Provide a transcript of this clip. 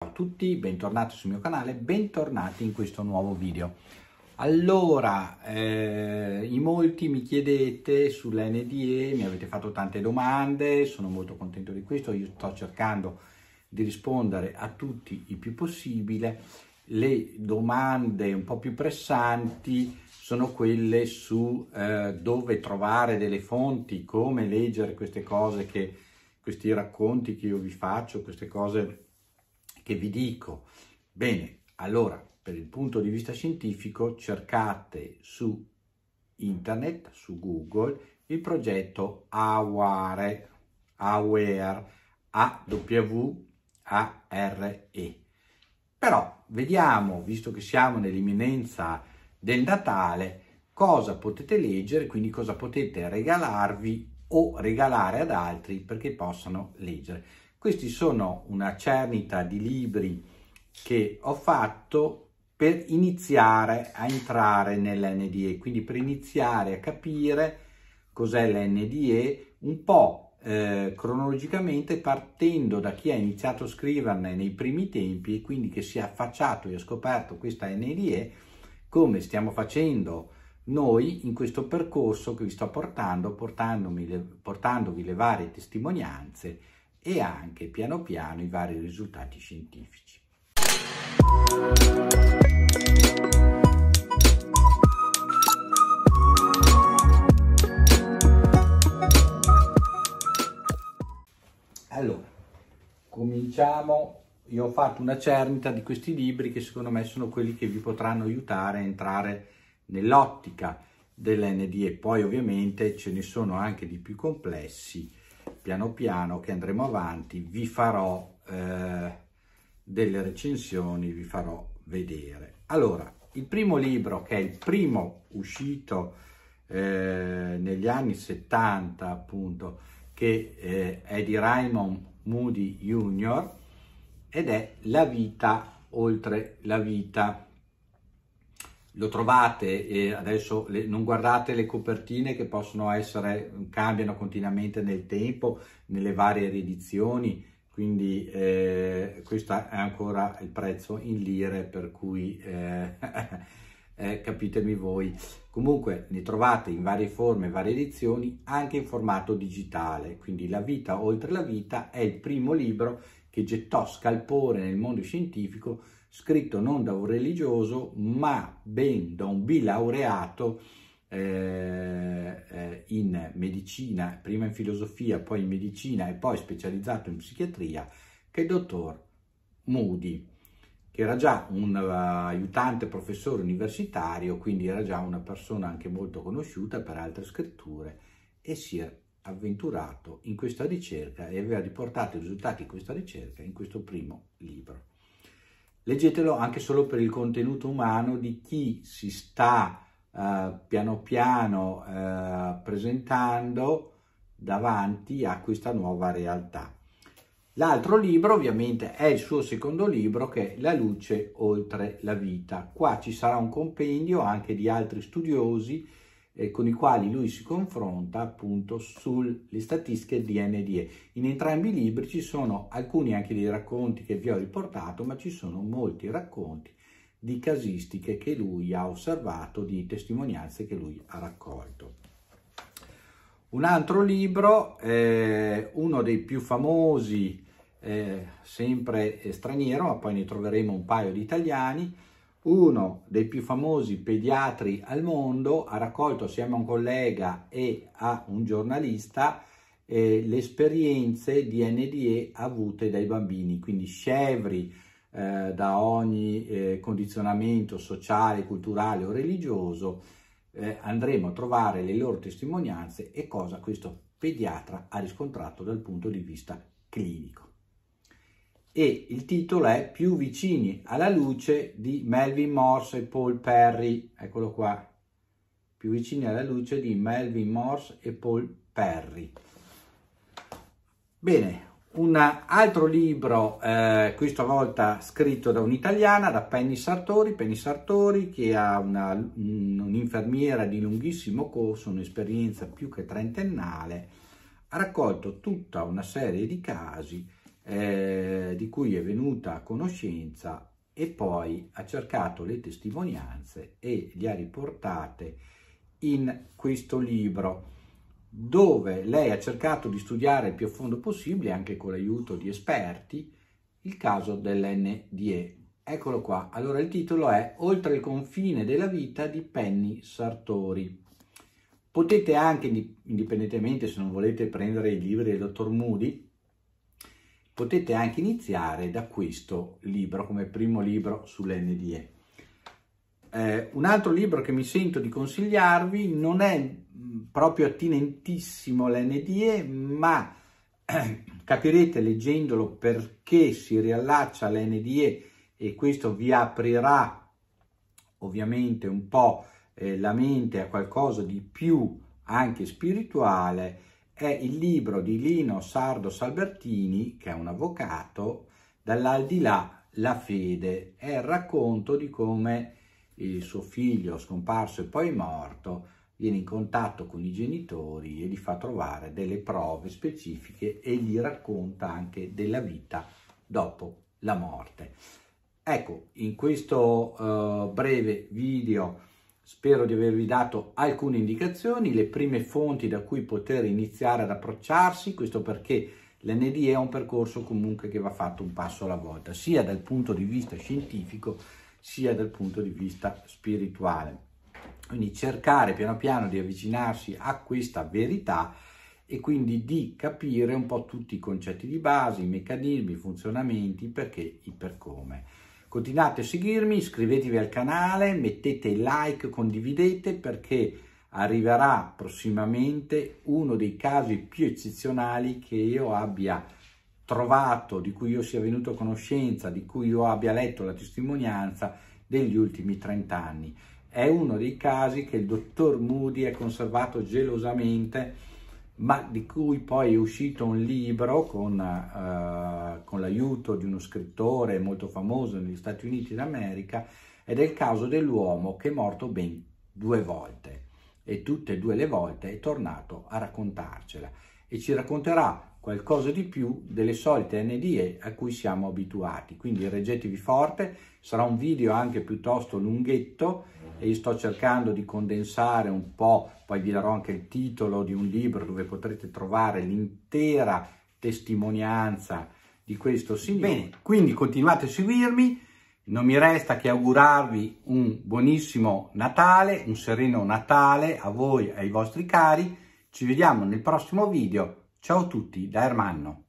Ciao a tutti, bentornati sul mio canale, bentornati in questo nuovo video. Allora, in molti mi chiedete sull'NDE, mi avete fatto tante domande, sono molto contento di questo, io sto cercando di rispondere a tutti il più possibile. Le domande un po' più pressanti sono quelle su dove trovare delle fonti, come leggere queste cose, questi racconti che io vi faccio, queste cose che vi dico. Bene, allora, per il punto di vista scientifico, cercate su internet, su Google, il progetto AWARE, A-W-A-R-E. Però vediamo, visto che siamo nell'imminenza del Natale, cosa potete leggere, quindi cosa potete regalarvi o regalare ad altri perché possano leggere. Questi sono una cernita di libri che ho fatto per iniziare a entrare nell'NDE, quindi per iniziare a capire cos'è l'NDE un po' cronologicamente, partendo da chi ha iniziato a scriverne nei primi tempi e quindi che si è affacciato e ha scoperto questa NDE, come stiamo facendo noi in questo percorso che vi sto portandovi le varie testimonianze e anche piano piano i vari risultati scientifici. Allora, cominciamo. Io ho fatto una cernita di questi libri che secondo me sono quelli che vi potranno aiutare a entrare nell'ottica dell'NDE. Poi ovviamente ce ne sono anche di più complessi, piano piano che andremo avanti, vi farò delle recensioni, vi farò vedere. Allora, il primo libro, che è il primo uscito negli anni 70 appunto, che è di Raymond Moody Jr. ed è La vita oltre la vita. Lo trovate e adesso non guardate le copertine che possono essere, cambiano continuamente nel tempo, nelle varie riedizioni, quindi questo è ancora il prezzo in lire, per cui capitemi voi. Comunque ne trovate in varie forme, varie edizioni, anche in formato digitale. Quindi La vita oltre la vita è il primo libro che gettò scalpore nel mondo scientifico, scritto non da un religioso ma ben da un bilaureato in medicina, prima in filosofia, poi in medicina e poi specializzato in psichiatria, che è il dottor Moody, che era già un aiutante professore universitario, quindi era già una persona anche molto conosciuta per altre scritture, e si è avventurato in questa ricerca e aveva riportato i risultati di questa ricerca in questo primo libro. Leggetelo anche solo per il contenuto umano di chi si sta piano piano presentando davanti a questa nuova realtà. L'altro libro ovviamente è il suo secondo libro, che è La luce oltre la vita. Qua ci sarà un compendio anche di altri studiosi con i quali lui si confronta appunto sulle statistiche di NDE. In entrambi i libri ci sono alcuni anche dei racconti che vi ho riportato, ma ci sono molti racconti di casistiche che lui ha osservato, di testimonianze che lui ha raccolto. Un altro libro, uno dei più famosi, sempre straniero, ma poi ne troveremo un paio di italiani, uno dei più famosi pediatri al mondo, ha raccolto assieme a un collega e a un giornalista le esperienze di NDE avute dai bambini, quindi scevri da ogni condizionamento sociale, culturale o religioso. Andremo a trovare le loro testimonianze e cosa questo pediatra ha riscontrato dal punto di vista clinico. E il titolo è Più vicini alla luce di Melvin Morse e Paul Perry. Eccolo qua, Più vicini alla luce di Melvin Morse e Paul Perry. Bene, un altro libro, questa volta scritto da un'italiana, da Penny Sartori, che ha un'infermiera di lunghissimo corso, un'esperienza più che trentennale, ha raccolto tutta una serie di casi di cui è venuta a conoscenza e poi ha cercato le testimonianze e le ha riportate in questo libro, dove lei ha cercato di studiare il più a fondo possibile, anche con l'aiuto di esperti, il caso dell'NDE. Eccolo qua. Allora il titolo è Oltre il confine della vita di Penny Sartori. Potete anche, indipendentemente se non volete prendere i libri del dottor Moody, potete anche iniziare da questo libro come primo libro sull'NDE. Un altro libro che mi sento di consigliarvi non è proprio attinentissimo all'NDE, ma capirete leggendolo perché si riallaccia all'NDE e questo vi aprirà ovviamente un po' la mente a qualcosa di più anche spirituale. È il libro di Lino Sardos Albertini, che è un avvocato, Dall'aldilà la fede. È il racconto di come il suo figlio scomparso e poi morto viene in contatto con i genitori e gli fa trovare delle prove specifiche e gli racconta anche della vita dopo la morte. Ecco, in questo breve video spero di avervi dato alcune indicazioni, le prime fonti da cui poter iniziare ad approcciarsi, questo perché l'NDE è un percorso comunque che va fatto un passo alla volta, sia dal punto di vista scientifico, sia dal punto di vista spirituale. Quindi cercare piano piano di avvicinarsi a questa verità e quindi di capire un po' tutti i concetti di base, i meccanismi, i funzionamenti, perché, i per come. Continuate a seguirmi, iscrivetevi al canale, mettete like, condividete, perché arriverà prossimamente uno dei casi più eccezionali che io abbia trovato, di cui io sia venuto a conoscenza, di cui io abbia letto la testimonianza degli ultimi 30 anni. È uno dei casi che il dottor Moody ha conservato gelosamente, ma di cui poi è uscito un libro con l'aiuto di uno scrittore molto famoso negli Stati Uniti d'America, ed è il caso dell'uomo che è morto ben 2 volte e tutte e 2 le volte è tornato a raccontarcela e ci racconterà qualcosa di più delle solite NDE a cui siamo abituati. Quindi reggetevi forte, sarà un video anche piuttosto lunghetto e io sto cercando di condensare un po', poi vi darò anche il titolo di un libro dove potrete trovare l'intera testimonianza di questo signore. Bene, quindi continuate a seguirmi, non mi resta che augurarvi un buonissimo Natale, un sereno Natale a voi e ai vostri cari. Ci vediamo nel prossimo video. Ciao a tutti da Ermanno.